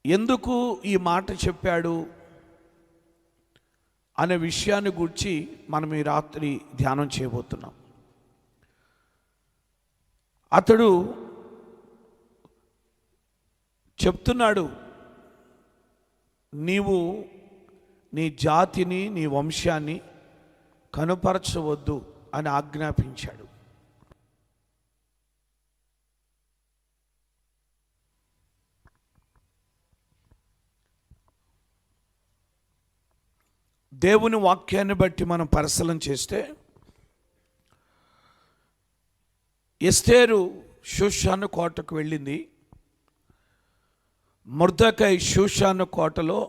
ఎందుకు ఈ మాట చెప్పాడు అనే విషయాన్ని గురించి మనం ఈ రాత్రి ధ్యానం చేయబోతున్నాం. అతడు చెప్తున్నాడు, నీవు నీ జాతిని నీ వంశాన్ని కనుపరచవద్దు అని ఆజ్ఞాపించాడు. దేవుని వాక్యాన్ని బట్టి మనం పరిశీలన చేస్తే, ఎస్తేరు షూషాను కోటకు వెళ్ళింది. మొర్దెకై షూషాను కోటలో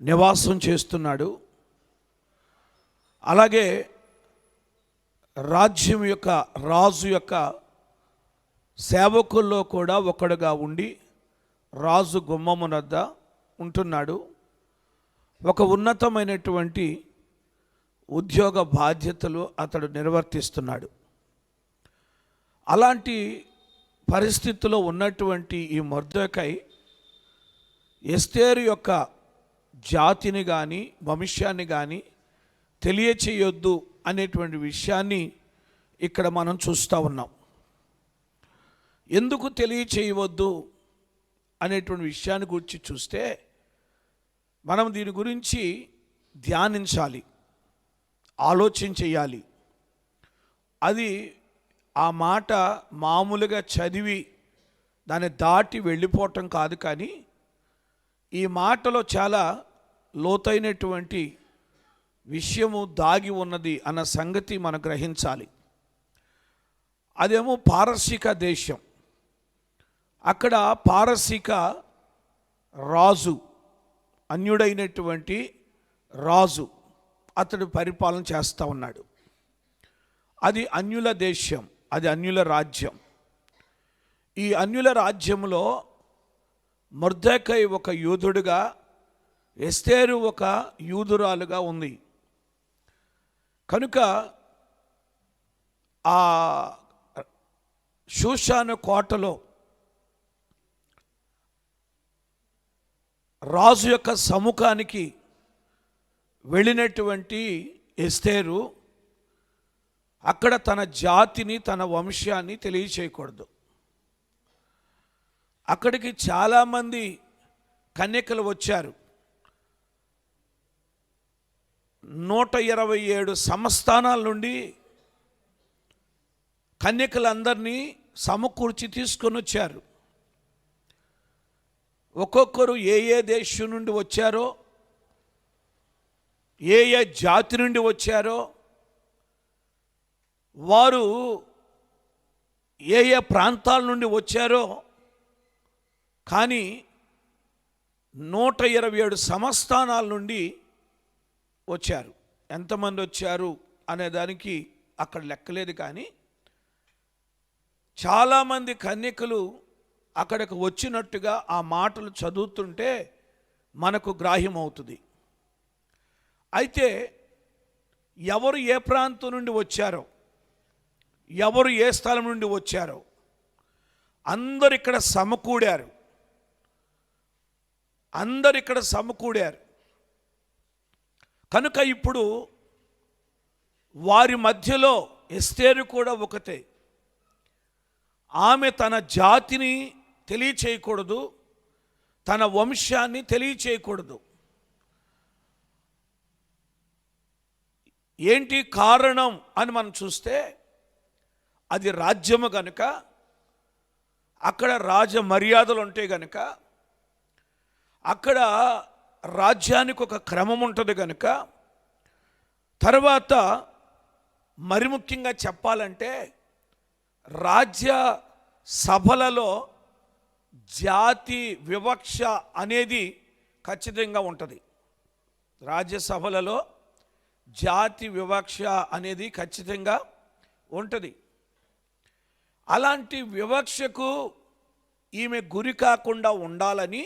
నివాసం చేస్తున్నాడు. అలాగే రాజ్యం యొక్క రాజు యొక్క సేవకుల్లో కూడా ఒకడుగా ఉండి రాజు గుమ్మమునద్ద ఉంటున్నాడు. ఒక ఉన్నతమైనటువంటి ఉద్యోగ బాధ్యతలు అతడు నిర్వర్తిస్తున్నాడు. అలాంటి పరిస్థితిలో ఉన్నటువంటి ఈ మొర్దెకై ఎస్తేరు యొక్క జాతిని కానీ వంశాన్ని కానీ తెలియచేయొద్దు అనేటువంటి విషయాన్ని ఇక్కడ మనం చూస్తూ ఉన్నాం. ఎందుకు తెలియచేయవద్దు అనేటువంటి విషయాన్ని గురించి చూస్తే మనం దీని గురించి ధ్యానించాలి, ఆలోచన చేయాలి. అది ఆ మాట మామూలుగా చదివి దాన్ని దాటి వెళ్ళిపోవటం కాదు, కానీ ఈ మాటలో చాలా లోతైనటువంటి విషయము దాగి ఉన్నది అన్న సంగతి మనం గ్రహించాలి. అదేమో పారసీక దేశం. అక్కడ పారసీక రాజు, అన్యుడైనటువంటి రాజు అతడు పరిపాలన చేస్తూ ఉన్నాడు. అది అన్యుల దేశం, అది అన్యుల రాజ్యం. ఈ అన్యుల రాజ్యంలో మొర్దెకై ఒక యూదుడుగా, ఎస్తేరు ఒక యూదురాలుగా ఉంది. కనుక ఆ షూషాను కోటలో రాజు యొక్క సముఖానికి వెళ్ళినటువంటి ఎస్తేరు అక్కడ తన జాతిని తన వంశాన్ని తెలియచేయకూడదు. అక్కడికి చాలామంది కన్యకలు వచ్చారు. 127 సంస్థానాల నుండి కన్యకలందరినీ సమకూర్చి తీసుకొని వచ్చారు. ఒక్కొక్కరు ఏ దేశం నుండి వచ్చారో, ఏ జాతి నుండి వచ్చారో, వారు ఏ ప్రాంతాల నుండి వచ్చారో, కానీ 127 సంస్థానాల నుండి వచ్చారు. ఎంతమంది వచ్చారు అనేదానికి అక్కడ లెక్కలేదు, కానీ చాలామంది కన్యకలు అక్కడికి వచ్చినట్టుగా ఆ మాటలు చదువుతుంటే మనకు గ్రాహ్యం అవుతుంది. అయితే ఎవరు ఏ ప్రాంతం నుండి వచ్చారో, ఎవరు ఏ స్థలం నుండి వచ్చారో అందరు ఇక్కడ సమకూడారు. కనుక ఇప్పుడు వారి మధ్యలో ఎస్తేరు కూడా ఒకతే. ఆమె తన జాతిని తెలియచేయకూడదు, తన వంశాన్ని తెలియచేయకూడదు. ఏంటి కారణం అని మనం చూస్తే, అది రాజ్యము గనుక, అక్కడ రాజ మర్యాదలు ఉంటాయి గనుక, అక్కడ రాజ్యానికి ఒక క్రమం ఉంటుంది గనుక, తర్వాత మరి ముఖ్యంగా చెప్పాలంటే రాజ్య సభలలో జాతి వివక్ష అనేది ఖచ్చితంగా ఉంటుంది. రాజ్యసభలలో జాతి వివక్ష అనేది ఖచ్చితంగా ఉంటుంది. అలాంటి వివక్షకు ఈమె గురి కాకుండా ఉండాలని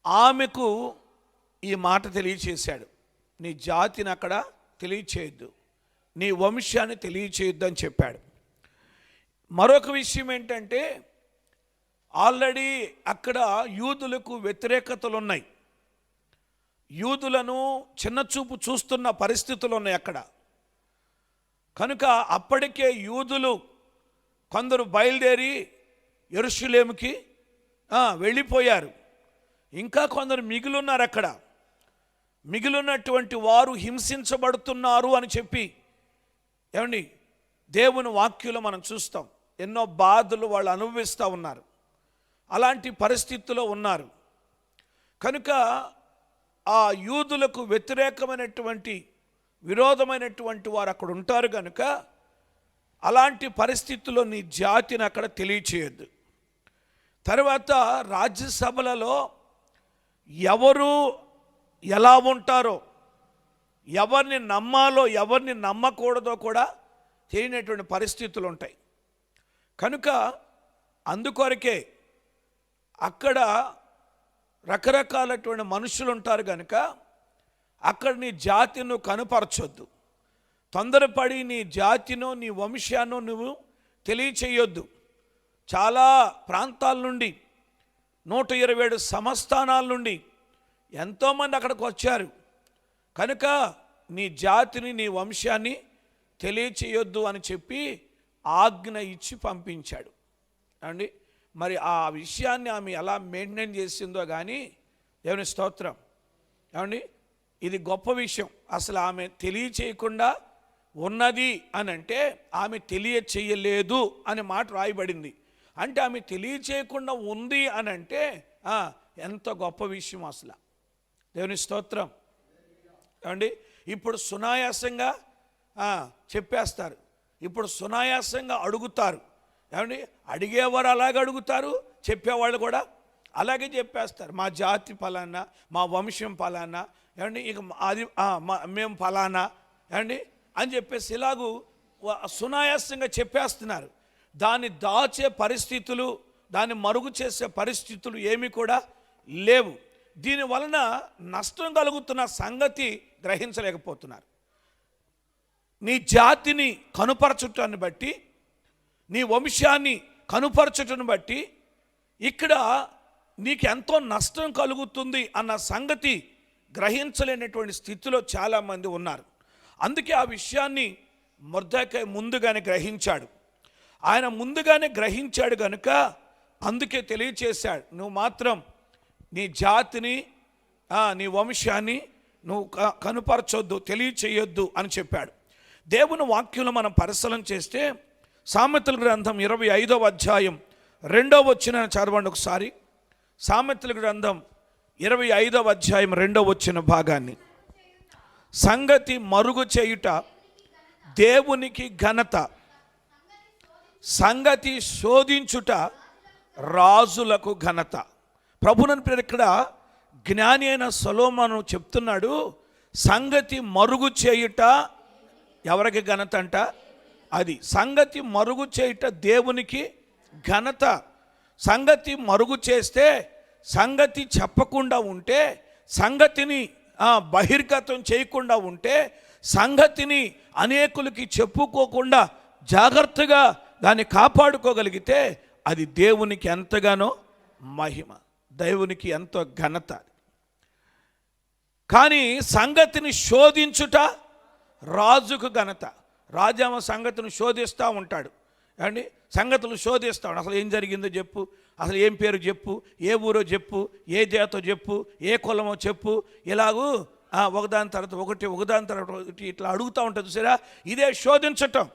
ఆమెకు ఈ మాట తెలియచేశాడు. నీ జాతిని అక్కడ తెలియచేయద్దు, నీ వంశాన్ని తెలియచేయొద్దు అని చెప్పాడు. మరొక విషయం ఏంటంటే, ఆల్రెడీ అక్కడ యూదులకు వ్యతిరేకతలు ఉన్నాయి, యూదులను చిన్నచూపు చూస్తున్న పరిస్థితులు ఉన్నాయి అక్కడ. కనుక అప్పటికే యూదులు కొందరు బయలుదేరి యెరూషలేముకి వెళ్ళిపోయారు. ఇంకా కొందరు మిగిలిన్నారు అక్కడ. మిగిలినటువంటి వారు హింసించబడుతున్నారు అని చెప్పి ఏమండి దేవుని వాక్యంలో మనం చూస్తాం. ఎన్నో బాధలు వాళ్ళు అనుభవిస్తూ ఉన్నారు, అలాంటి పరిస్థితుల్లో ఉన్నారు. కనుక ఆ యూదులకు వ్యతిరేకమైనటువంటి విరోధమైనటువంటి వారు అక్కడ ఉంటారు. కనుక అలాంటి పరిస్థితుల్లో నీ జాతిని అక్కడ తెలియచేయద్దు. తర్వాత రాజ్యసభలలో ఎవరు ఎలా ఉంటారో, ఎవరిని నమ్మాలో ఎవరిని నమ్మకూడదో కూడా తెలియనటువంటి పరిస్థితులు ఉంటాయి. కనుక అందుకొరకే అక్కడ రకరకాలటువంటి మనుషులు ఉంటారు. కనుక అక్కడ నీ జాతిని నువ్వు కనుపరచొద్దు. తొందరపడి నీ జాతినో నీ వంశాన్నో నువ్వు తెలియచేయొద్దు. చాలా ప్రాంతాల నుండి 127 సంస్థానాల నుండి ఎంతోమంది అక్కడికి వచ్చారు. కనుక నీ జాతిని నీ వంశాన్ని తెలియచేయొద్దు అని చెప్పి ఆజ్ఞ ఇచ్చి పంపించాడు అండి. మరి ఆ విషయాన్ని ఆమె ఎలా మెయింటైన్ చేసిందో కానీ దేవుని స్తోత్రం ఏమండి, ఇది గొప్ప విషయం. అసలు ఆమె తెలియచేయకుండా ఉన్నది అని అంటే ఆమె తెలియచేయలేదు అనే మాట రాయబడింది. అంటే ఆమె తెలియచేయకుండా ఉంది అని అంటే ఎంత గొప్ప విషయం అసలు. దేవుని స్తోత్రం ఏమండి. ఇప్పుడు సునాయాసంగా చెప్పేస్తారు, ఇప్పుడు సునాయాసంగా అడుగుతారు ఏమండి. అడిగేవారు అలాగే అడుగుతారు, చెప్పేవాళ్ళు కూడా అలాగే చెప్పేస్తారు. మా జాతి ఫలానా, మా వంశం ఫలానా ఏమండి, ఇక అది మేము ఫలానా ఏమండి అని చెప్పేసి ఇలాగూ సునాయాసంగా చెప్పేస్తున్నారు. దాన్ని దాచే పరిస్థితులు, దాన్ని మరుగు చేసే పరిస్థితులు ఏమీ కూడా లేవు. దీని వలన నష్టం కలుగుతున్న సంగతి గ్రహించలేకపోతున్నారు. నీ జాతిని కనుపరచుటాన్ని బట్టి, నీ వంశాన్ని కనుపరచుటను బట్టి ఇక్కడ నీకు ఎంతో నష్టం కలుగుతుంది అన్న సంగతి గ్రహించలేనటువంటి స్థితిలో చాలామంది ఉన్నారు. అందుకే ఆ విషయాన్ని మొర్దెకై ముందుగానే గ్రహించాడు. ఆయన ముందుగానే గ్రహించాడు కనుక అందుకే తెలియచేశాడు, నువ్వు మాత్రం నీ జాతిని నీ వంశాన్ని నువ్వు కనుపరచొద్దు, తెలియచేయొద్దు అని చెప్పాడు. దేవుని వాక్యంలో మనం పరిశీలన చేస్తే సామెతల గ్రంథం 25వ అధ్యాయం 2వ వచనం చదవండి ఒకసారి. సామెతల గ్రంథం 25వ అధ్యాయం 2వ వచన భాగాన్ని. సంగతి మరుగు చేయుట దేవునికి ఘనత, సంగతి శోధించుట రాజులకు ఘనత. ప్రభువుని పేరు ఇక్కడ జ్ఞాని అయిన సొలొమోను చెప్తున్నాడు, సంగతి మరుగు చేయుట ఎవరికి ఘనత అంట? అది సంగతి మరుగు చేయుట దేవునికి ఘనత. సంగతి మరుగు చేస్తే, సంగతి చెప్పకుండా ఉంటే, సంగతిని బహిర్గతం చేయకుండా ఉంటే, సంగతిని అనేకులకి చెప్పుకోకుండా జాగ్రత్తగా దాన్ని కాపాడుకోగలిగితే అది దేవునికి ఎంతగానో మహిమ, దేవునికి ఎంతో ఘనత. కానీ సంగతిని శోధించుట రాజుకు ఘనత. రాజామ సంగతిని శోధిస్తూ ఉంటాడు అండి, సంగతులు శోధిస్తూ ఉంటాడు. అసలు ఏం జరిగిందో చెప్పు, అసలు ఏం పేరు చెప్పు, ఏ ఊరో చెప్పు, ఏ జాతో చెప్పు, ఏ కులమో చెప్పు, ఇలాగూ ఒకదాని తర్వాత ఒకటి ఒకదాని తర్వాత ఒకటి ఇట్లా అడుగుతూ ఉంటుంది చూసారా. ఇదే శోధించటం.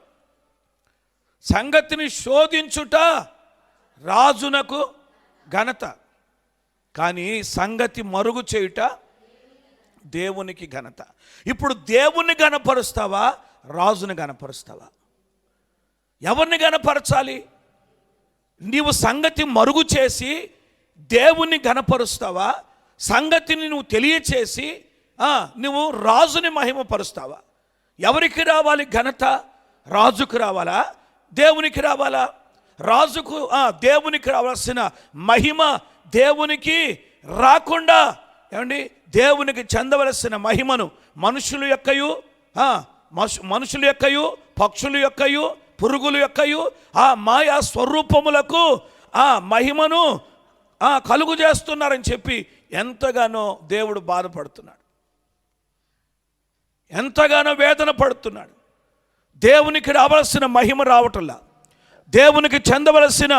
సంగతిని శోధించుట రాజునకు ఘనత, కానీ సంగతి మరుగు చేయుట దేవునికి ఘనత. ఇప్పుడు దేవుణ్ణి గణపరుస్తావా, రాజుని గణపరుస్తావా? ఎవరిని గణపరచాలి? నీవు సంగతి మరుగు చేసి దేవుణ్ణి గణపరుస్తావా, సంగతిని నువ్వు తెలియచేసి నువ్వు రాజుని మహిమపరుస్తావా? ఎవరికి రావాలి ఘనత? రాజుకు రావాలా, దేవునికి రావాలా? రాజుకు దేవునికి రావాల్సిన మహిమ దేవునికి రాకుండా ఏమండి, దేవునికి చెందవలసిన మహిమను మనుషుల యొక్కయు పక్షుల యొక్కయు పురుగుల యొక్కయు ఆ మాయా స్వరూపములకు మహిమను కలుగు చేస్తున్నారని చెప్పి ఎంతగానో దేవుడు బాధపడుతున్నాడు, ఎంతగానో వేదన పడుతున్నాడు. దేవునికి రావలసిన మహిమ రావటంలా, దేవునికి చెందవలసిన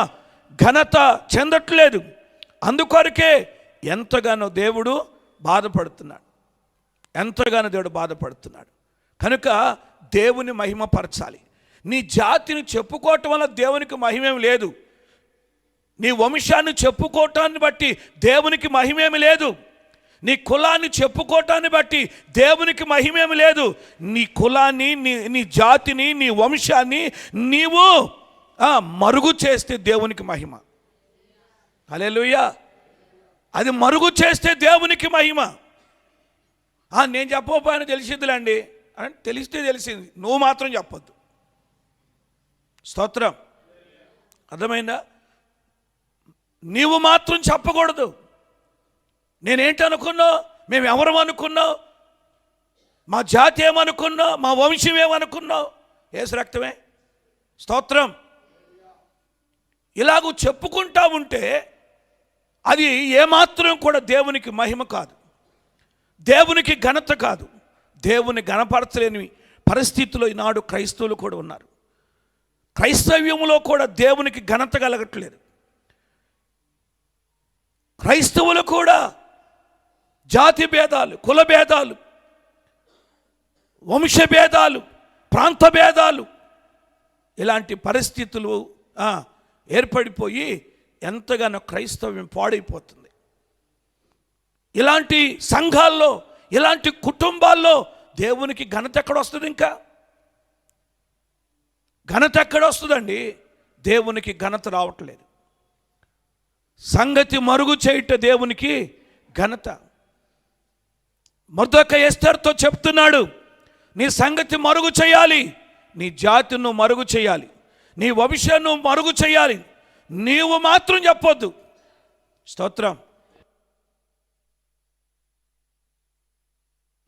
ఘనత చెందట్లేదు. అందుకొరకే ఎంతగానో దేవుడు బాధపడుతున్నాడు, ఎంతగానో దేవుడు బాధపడుతున్నాడు. కనుక దేవుని మహిమపరచాలి. నీ జాతిని చెప్పుకోవటం వల్ల దేవునికి మహిమేమి లేదు, నీ వంశాన్ని చెప్పుకోవటాన్ని బట్టి దేవునికి మహిమేమి లేదు, నీ కులాన్ని చెప్పుకోవటాన్ని బట్టి దేవునికి మహిమేమి లేదు. నీ కులాన్ని, నీ జాతిని, నీ వంశాన్ని నీవు మరుగు చేస్తే దేవునికి మహిమ. హల్లెలూయా. అది మరుగు చేస్తే దేవునికి మహిమ. నేను చెప్పకపోయినా తెలిసిద్దులేండి అని తెలిస్తే తెలిసింది, నువ్వు మాత్రం చెప్పొద్దు. స్తోత్రం. అర్థమైందా? నీవు మాత్రం చెప్పకూడదు. నేనేంటి అనుకున్నావు, మేము ఎవరు అనుకున్నావు, మా జాతి ఏమనుకున్నావు, మా వంశం ఏమనుకున్నావు, యేసు రక్తమే. స్తోత్రం. ఇలాగూ చెప్పుకుంటా ఉంటే అది ఏమాత్రం కూడా దేవునికి మహిమ కాదు, దేవునికి ఘనత కాదు. దేవుని ఘనపరచలేని పరిస్థితుల్లో ఈనాడు క్రైస్తవులు కూడా ఉన్నారు. క్రైస్తవ్యంలో కూడా దేవునికి ఘనత కలగట్లేదు. క్రైస్తవులు కూడా జాతి భేదాలు, కుల భేదాలు, వంశ భేదాలు, ప్రాంత భేదాలు, ఇలాంటి పరిస్థితులు ఏర్పడిపోయి ఎంతగానో క్రైస్తవ్యం పాడైపోతుంది. ఇలాంటి సంఘాల్లో, ఇలాంటి కుటుంబాల్లో దేవునికి ఘనత ఎక్కడొస్తుంది? ఇంకా ఘనత ఎక్కడొస్తుందండి? దేవునికి ఘనత రావట్లేదు. సంగతి మరుగు చేయుట దేవునికి ఘనత. మొర్దెకై ఎస్తేరుతో చెప్తున్నాడు, నీ సంగతి మరుగు చేయాలి, నీ జాతిను మరుగు చేయాలి, నీ వంశాన్ని మరుగు చేయాలి, నీవు మాత్రం చెప్పొద్దు. స్తోత్రం.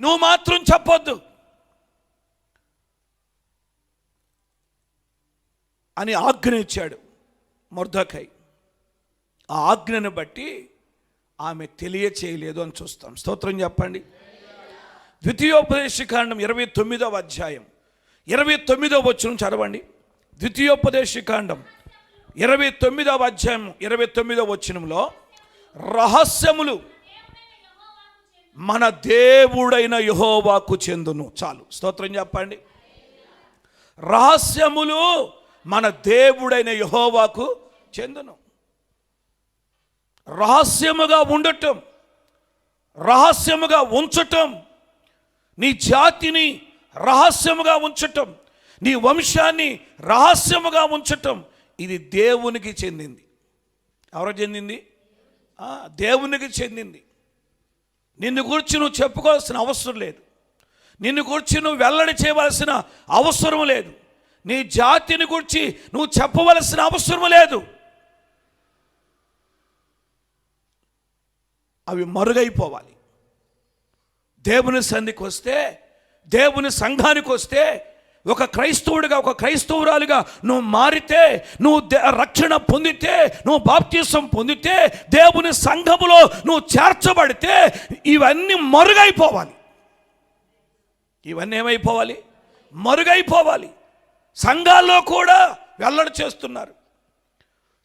నువ్వు మాత్రం చెప్పొద్దు అని ఆజ్ఞ ఇచ్చాడు మొర్దెకై. ఆ ఆజ్ఞను బట్టి ఆమె తెలియచేయలేదు అని చూస్తాం. స్తోత్రం చెప్పండి. ద్వితీయోపదేశకాండం 29వ అధ్యాయం 29వ వచనం చదవండి. ద్వితీయోపదేశకాండం 29వ అధ్యాయం 29వ వచనంలో, రహస్యములు మన దేవుడైన యెహోవాకు చెందును. చాలు, స్తోత్రం చెప్పండి. రహస్యములు మన దేవుడైన యెహోవాకు చెందును. రహస్యముగా ఉండటం, రహస్యముగా ఉంచటం, నీ జాతిని రహస్యముగా ఉంచటం, నీ వంశాన్ని రహస్యముగా ఉంచటం, ఇది దేవునికి చెందింది. ఎవరికి చెందింది? దేవునికి చెందింది. నిన్ను గురించి నువ్వు చెప్పుకోవాల్సిన అవసరం లేదు, నిన్ను గురించి నువ్వు వెల్లడి చేయవలసిన అవసరం లేదు, నీ జాతిని గురించి నువ్వు చెప్పవలసిన అవసరం లేదు. అవి మరుగైపోవాలి. దేవుని సన్నిధికి వస్తే, దేవుని సంఘానికి వస్తే, ఒక క్రైస్తవుడిగా, ఒక క్రైస్తవురాలుగా నువ్వు మారితే, నువ్వు రక్షణ పొందితే, నువ్వు బాప్తిసం పొందితే, దేవుని సంఘములో నువ్వు చేర్చబడితే, ఇవన్నీ మరుగైపోవాలి. ఇవన్నీ ఏమైపోవాలి? మరుగైపోవాలి. సంఘాల్లో కూడా వెల్లడి చేస్తున్నారు,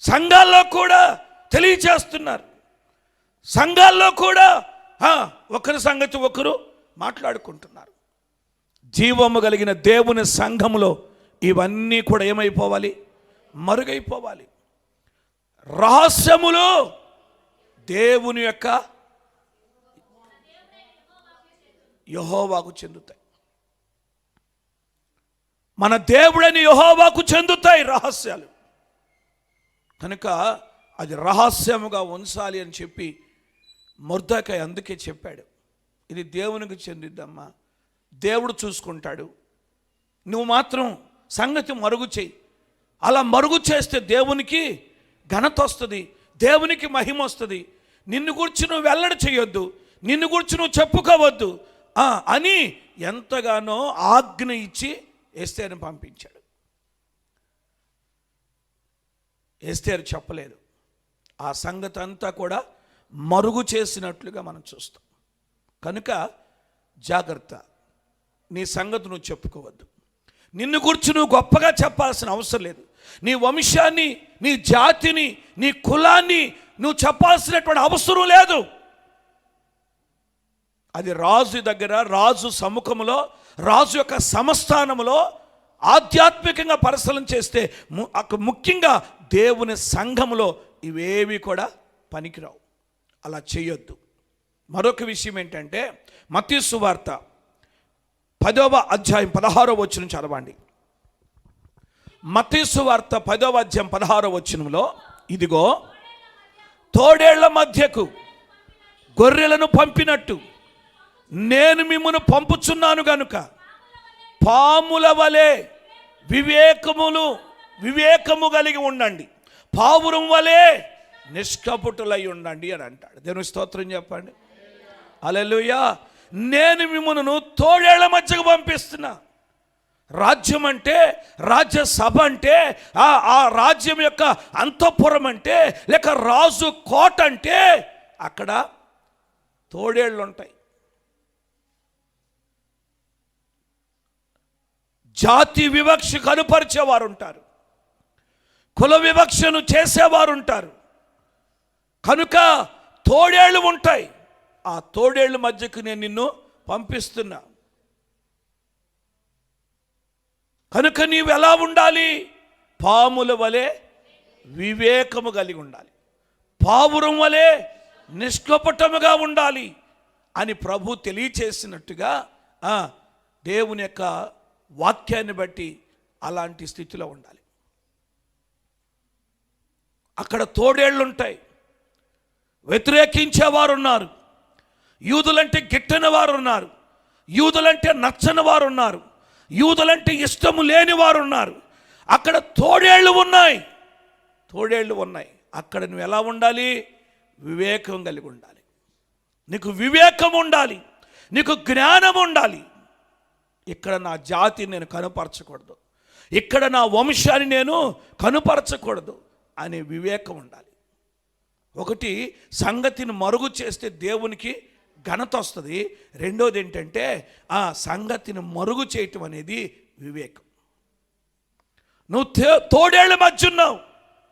సంఘాల్లో కూడా తెలియచేస్తున్నారు, సంఘాల్లో కూడా ఒకరి సంగతి ఒకరు మాట్లాడుకుంటున్నారు. జీవము కలిగిన దేవుని సంఘములో ఇవన్నీ కూడా ఏమైపోవాలి? మరుగైపోవాలి. రహస్యములు దేవుని యొక్క యెహోవాకు చెందుతాయి. మన దేవుడని యెహోవాకు చెందుతాయి రహస్యాలు. కనుక అది రహస్యముగా ఉంచాలి అని చెప్పి మొర్దెకై అందుకే చెప్పాడు, ఇది దేవునికి చెందిద్దమ్మా, దేవుడు చూసుకుంటాడు, నువ్వు మాత్రం సంగతి మరుగు చేయి. అలా మరుగు చేస్తే దేవునికి ఘనత వస్తుంది, దేవునికి మహిమ వస్తుంది. నిన్ను గురించి నువ్వు వెల్లడి చేయొద్దు, నిన్ను గురించి నువ్వు చెప్పుకోవద్దు అని ఎంతగానో ఆజ్ఞ ఇచ్చి ఎస్తేరుని పంపించాడు. ఎస్తేరు చెప్పలేదు. ఆ సంగతి అంతా కూడా మరుగు చేసినట్లుగా మనం చూస్తాం. కనుక జాగ్రత్త, నీ సంగతి నువ్వు చెప్పుకోవద్దు. నిన్ను గురించి నువ్వు గొప్పగా చెప్పాల్సిన అవసరం లేదు. నీ వంశాన్ని, నీ జాతిని, నీ కులాన్ని నువ్వు చెప్పాల్సినటువంటి అవసరం లేదు. అది రాజు దగ్గర, రాజు సముఖంలో, రాజు యొక్క సంస్థానంలో ఆధ్యాత్మికంగా పరిశీలన చేస్తే, ముఖ్యంగా దేవుని సంఘంలో ఇవేవి కూడా పనికిరావు. అలా చేయొద్దు. మరొక విషయం ఏంటంటే, మత్తయి సువార్త 10వ అధ్యాయం 16వ వచనం చదవండి. మత్తయి సువార్త 10వ అధ్యాయం 16వ వచనంలో, ఇదిగో తోడేళ్ల మధ్యకు గొర్రెలను పంపినట్టు నేను మిమ్మును పంపుచున్నాను గనుక పాముల వలె వివేకము కలిగి ఉండండి, పావురం వలె నిష్కపటులై ఉండండి అని అంటాడు. దేవుని స్తోత్రం చెప్పండి. హల్లెలూయా. నేను మిమ్మును తోడేళ్ల మధ్యకు పంపిస్తున్నా. రాజ్యం అంటే, రాజ్యసభ అంటే, ఆ రాజ్యం యొక్క అంతఃపురం అంటే, లేక రాజు కోట అంటే అక్కడ తోడేళ్ళు ఉంటాయి. జాతి వివక్ష కనుపరిచేవారు ఉంటారు, కుల వివక్షను చేసేవారు ఉంటారు. కనుక తోడేళ్ళు ఉంటాయి. ఆ తోడేళ్ళ మధ్యకు నేను నిన్ను పంపిస్తున్నా. కనుక నీవు ఎలా ఉండాలి? పాముల వలె వివేకము కలిగి ఉండాలి, పావురం వలె నిష్కపటముగా ఉండాలి అని ప్రభు తెలియచేసినట్టుగా దేవుని యొక్క వాక్యాన్ని బట్టి అలాంటి స్థితిలో ఉండాలి. అక్కడ తోడేళ్ళు ఉంటాయి. వ్యతిరేకించేవారు ఉన్నారు, యూదులంటే గిట్టని వారు ఉన్నారు, యూదులంటే నచ్చని వారు ఉన్నారు, యూదులంటే ఇష్టము లేని వారు ఉన్నారు. అక్కడ తోడేళ్ళు ఉన్నాయి. అక్కడ నువ్వు ఎలా ఉండాలి? వివేకం కలిగి ఉండాలి. నీకు వివేకం ఉండాలి, నీకు జ్ఞానం ఉండాలి. ఇక్కడ నా జాతిని నేను కనుపరచకూడదు, ఇక్కడ నా వంశాన్ని నేను కనుపరచకూడదు అనే వివేకం ఉండాలి. ఒకటి, సంగతిని మరుగు చేస్తే దేవునికి ఘనత వస్తుంది. రెండోది ఏంటంటే, ఆ సంగతిని మరుగు చేయటం అనేది వివేకం. నువ్వు తోడేళ్ళ మధ్య ఉన్నావు.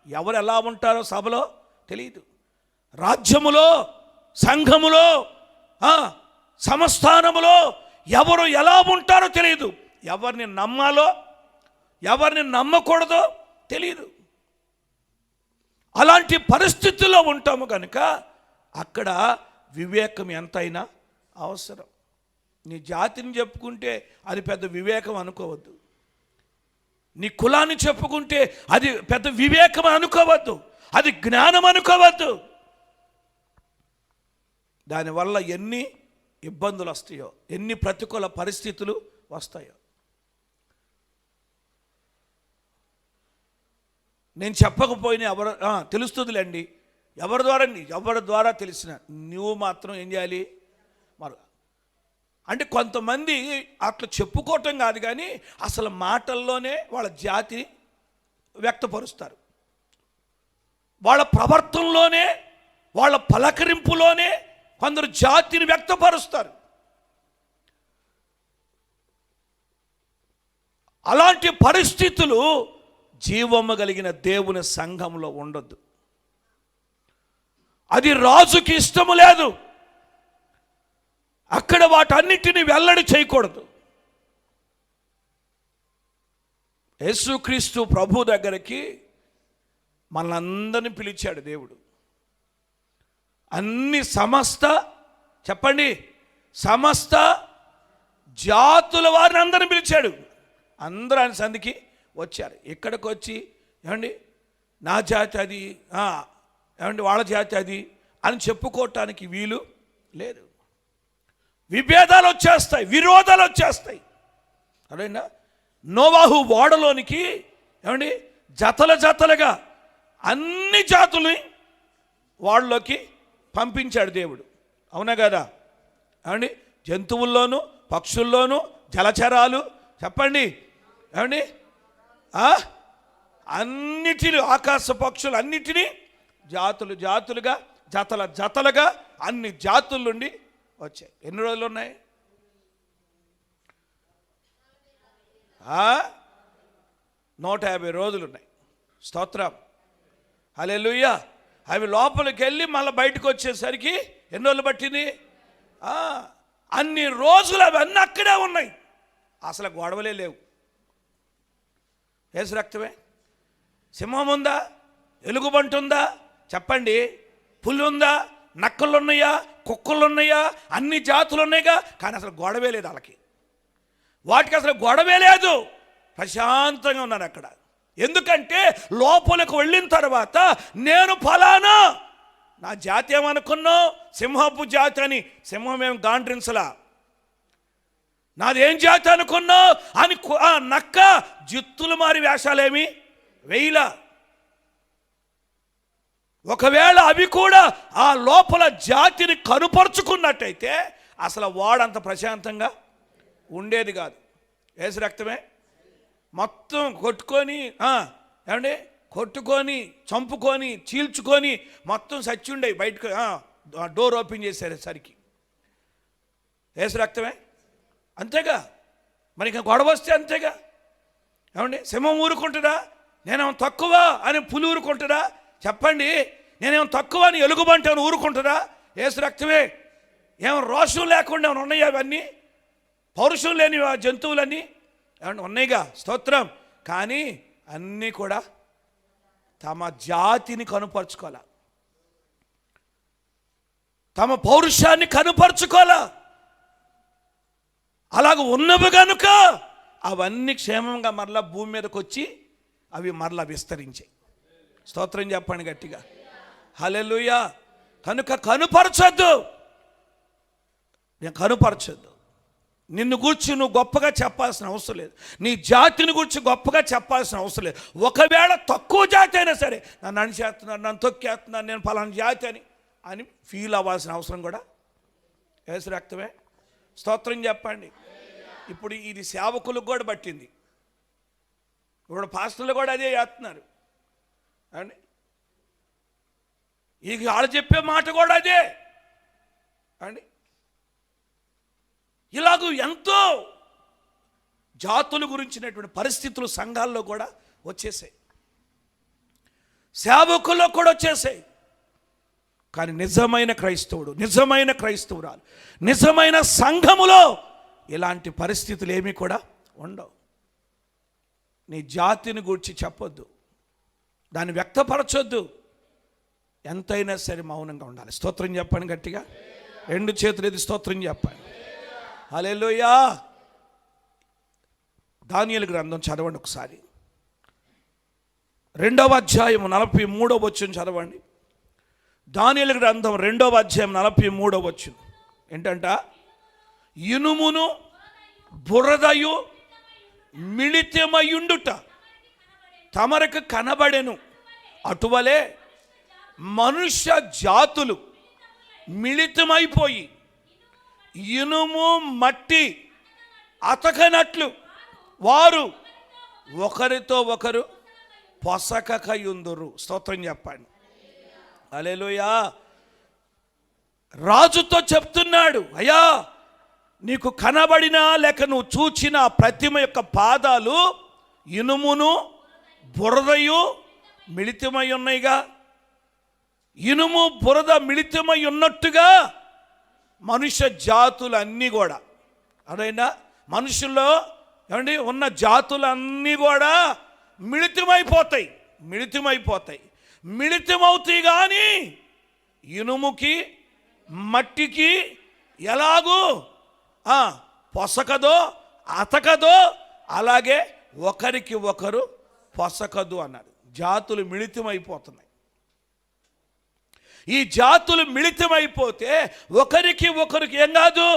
ఎవరు ఎలా ఉంటారో సభలో తెలియదు, రాజ్యములో, సంఘములో, సంస్థానములో ఎవరు ఎలా ఉంటారో తెలియదు, ఎవరిని నమ్మాలో ఎవరిని నమ్మకూడదో తెలియదు. అలాంటి పరిస్థితుల్లో ఉంటాము కనుక అక్కడ వివేకం ఎంతైనా అవసరం. నీ జాతిని చెప్పుకుంటే అది పెద్ద వివేకం అనుకోవద్దు, నీ కులాన్ని చెప్పుకుంటే అది పెద్ద వివేకం అనుకోవద్దు, అది జ్ఞానం అనుకోవద్దు. దానివల్ల ఎన్ని ఇబ్బందులు వస్తాయో, ఎన్ని ప్రతికూల పరిస్థితులు వస్తాయో. నేను చెప్పకపోయినా ఎవరు తెలుస్తుందిలేండి, ఎవరి ద్వారా తెలిసిన నువ్వు మాత్రం ఏం చేయాలి? అంటే కొంతమంది అట్లా చెప్పుకోవటం కాదు కానీ అసలు మాటల్లోనే వాళ్ళ జాతిని వ్యక్తపరుస్తారు, వాళ్ళ ప్రవర్తనలోనే, వాళ్ళ పలకరింపులోనే కొందరు జాతిని వ్యక్తపరుస్తారు. అలాంటి పరిస్థితులు జీవము కలిగిన దేవుని సంఘంలో ఉండొద్దు. అది రాజుకి ఇష్టము లేదు. అక్కడ వాటన్నిటిని వెల్లడి చేయకూడదు. యేసుక్రీస్తు ప్రభు దగ్గరికి మనందరిని పిలిచాడు దేవుడు. అన్ని చెప్పండి, సమస్త జాతుల వారిని అందరిని పిలిచాడు. అందరూ ఆయన సంధికి వచ్చారు. ఇక్కడికి వచ్చి ఏమండి నా జాతి అది, ఏమండి వాళ్ళ జాతి అది అని చెప్పుకోవటానికి వీలు లేదు. విభేదాలు వచ్చేస్తాయి, విరోధాలు వచ్చేస్తాయి. అదేనా నోవాహు ఓడలోనికి ఏమండి జతలుగా అన్ని జాతుల్ని వాళ్ళలోకి పంపించాడు దేవుడు. అవునా కదా? ఏమండి జంతువుల్లోనూ, పక్షుల్లోనూ, జలచరాలు చెప్పండి ఏమండి అన్నిటిని, ఆకాశ పక్షులు అన్నిటినీ జాతులు జాతులుగా, జతల జతలుగా అన్ని జాతుల నుండి వచ్చాయి. ఎన్ని రోజులు ఉన్నాయి? 150 రోజులు ఉన్నాయి. స్తోత్రం, హల్లెలూయా. అవి లోపలికి వెళ్ళి మళ్ళీ బయటకు వచ్చేసరికి ఎన్ని రోజులు పట్టింది? అన్ని రోజులు అవన్నీ అక్కడే ఉన్నాయి. అసలు గొడవలే లేవు. యేసు రక్తమే. సింహం ఉందా? ఎలుగుబంటి ఉందా? చెప్పండి. పులి ఉందా? నక్కలు ఉన్నాయా? కుక్కలు ఉన్నాయా? అన్ని జాతులు ఉన్నాయిగా. కానీ అసలు గొడవే లేదు వాళ్ళకి. వాటికి అసలు గొడవే లేదు. ప్రశాంతంగా ఉన్నారు అక్కడ. ఎందుకంటే లోపలికి వెళ్ళిన తర్వాత నేను ఫలానా, నా జాతి ఏమనుకున్నావు? సింహపు జాతి అని. సింహం ఏం గాండ్రించలా. నాదేం జాతి అనుకున్నావు అని ఆ నక్క జిత్తులు మారి వేషాలేమి వేయలా. ఒకవేళ అవి కూడా ఆ లోపల జాతిని కనుపరుచుకున్నట్టయితే అసలు వాడంత ప్రశాంతంగా ఉండేది కాదు. యేసు రక్తమే. మొత్తం కొట్టుకొని ఏమండి, కొట్టుకొని చంపుకొని చీల్చుకొని మొత్తం సచ్చుండే బయటకు డోర్ ఓపెన్ చేసేసరికి యేసు రక్తమే. అంతేగా. మరి ఇంకా గొడవ వస్తే అంతేగా. ఏమండి, సింహం ఊరుకుంటుందా? నేనేమో తక్కువ అని పులి ఊరుకుంటుందా? చెప్పండి. నేనేమో తక్కువ అని ఎలుగుబంటి అని ఊరుకుంటుందా? యేసు రక్తమే. ఏమో రోషం లేకుండా ఏమైనా ఉన్నాయా? అవన్నీ పౌరుషం లేని జంతువులన్నీ ఏమన్నా ఉన్నాయిగా. స్తోత్రం. కానీ అన్నీ కూడా తమ జాతిని కనుపరుచుకోవాలా, తమ పౌరుషాన్ని కనుపరుచుకోవాలా. అలాగ ఉన్నవి కనుక అవన్నీ క్షేమంగా మరలా భూమి మీదకి వచ్చి అవి మరలా విస్తరించాయి. స్తోత్రం చెప్పండి గట్టిగా. హల్లెలూయా. కనుక కనుపరచొద్దు. నేను కనుపరచొద్దు. నిన్ను గూర్చి నువ్వు గొప్పగా చెప్పాల్సిన అవసరం లేదు. నీ జాతిని గురించి గొప్పగా చెప్పాల్సిన అవసరం లేదు. ఒకవేళ తక్కువ జాతి అయినా సరే, నన్ను అణిచేస్తున్నాను, నన్ను తొక్కేస్తున్నాను, నేను పలానా జాతి అని ఫీల్ అవ్వాల్సిన అవసరం కూడా యేసు రక్తమే. స్తోత్రం చెప్పండి. ఇప్పుడు ఇది సేవకులకు కూడా పట్టింది. ఇప్పుడు పాస్టర్లు కూడా అదే చేస్తున్నారు అండి. ఇక వాళ్ళు చెప్పే మాట కూడా అదే అండి. ఇలాగూ ఎంతో జాతుల గురించినటువంటి పరిస్థితులు సంఘాల్లో కూడా వచ్చేసాయి, సేవకుల్లో కూడా వచ్చేసాయి. కానీ నిజమైన క్రైస్తవుడు, నిజమైన క్రైస్తవురాలు, నిజమైన సంఘములో ఇలాంటి పరిస్థితులు ఏమీ కూడా ఉండవు. నీ జాతిని గురించి చెప్పొద్దు, దాన్ని వ్యక్తపరచొద్దు. ఎంతైనా సరే మౌనంగా ఉండాలి. స్తోత్రం చెప్పండి గట్టిగా. 2 చేతులు ఎత్తి స్తోత్రం చెప్పండి. హల్లెలూయా. దానియేలు గ్రంథం చదవండి ఒకసారి. 2వ అధ్యాయం 43వ వచనం చదవండి. దానియేలు గ్రంథం 2వ అధ్యాయం 43వ వచనం ఏంటంట? ఇనుమును బురదయు మిళితమయుండుట తమరకు కనబడెను, అటువలే మనుష్య జాతులు మిళితమైపోయి ఇనుము మట్టి అతకనట్లు వారు ఒకరితో ఒకరు పొసకకయుందురు. స్తోత్రం చెప్పండి. హల్లెలూయా. రాజుతో చెప్తున్నాడు, అయ్యా నీకు కనబడినా లేక నువ్వు చూచిన ప్రతిమ యొక్క పాదాలు ఇనుమును బురదయు మిళితమై ఉన్నాయిగా. ఇనుము బురద మిళితమై ఉన్నట్టుగా మనుష్య జాతులన్నీ కూడా, అదైనా మనుషుల్లో ఏమండి ఉన్న జాతులన్నీ కూడా మిళితమైపోతాయి. మిళితమవుతాయి కానీ ఇనుముకి మట్టికి ఎలాగూ పొసకదో అతకదో అలాగే ఒకరికి ఒకరు పొసకదు అన్నాడు. జాతులు మిళితమైపోతున్నాయి. ఈ జాతులు మిళితమైపోతే ఒకరికి ఏం కాదు,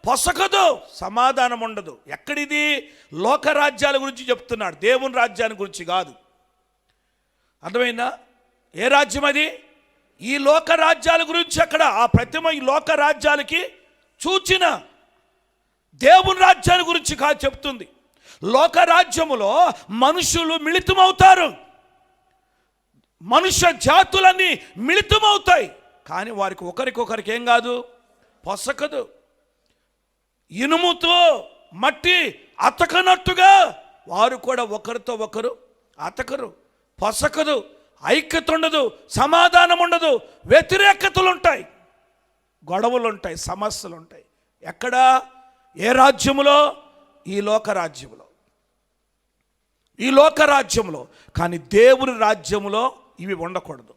పొసకదు, సమాధానం ఉండదు. ఎక్కడిది? లోకరాజ్యాల గురించి చెప్తున్నాడు, దేవుని రాజ్యాన్ని గురించి కాదు. అర్థమైందా? ఏ రాజ్యం అది? ఈ లోకరాజ్యాల గురించి అక్కడ ఆ ప్రతిమ ఈ లోకరాజ్యాలకి సూచన, దేవుని రాజ్యాన్ని గురించి కాదు చెప్తుంది. లోకరాజ్యములో మనుషులు మిళితమవుతారు. మనుష్య జాతులన్నీ మిళితమవుతాయి, కానీ వారికి ఒకరికొకరికి ఏం కాదు, పొసకదు. ఇనుముతో మట్టి అతకనట్టుగా వారు కూడా ఒకరితో ఒకరు అతకరు, పొసకదు, ఐక్యత ఉండదు, సమాధానం ఉండదు, వ్యతిరేకతలు ఉంటాయి, గొడవలు ఉంటాయి, సమస్యలు ఉంటాయి. ఎక్కడ? ఏ రాజ్యములో? ఈ లోక రాజ్యములో, ఈ లోక రాజ్యంలో. కానీ దేవుని రాజ్యములో ఇవి ఉండకూడదు.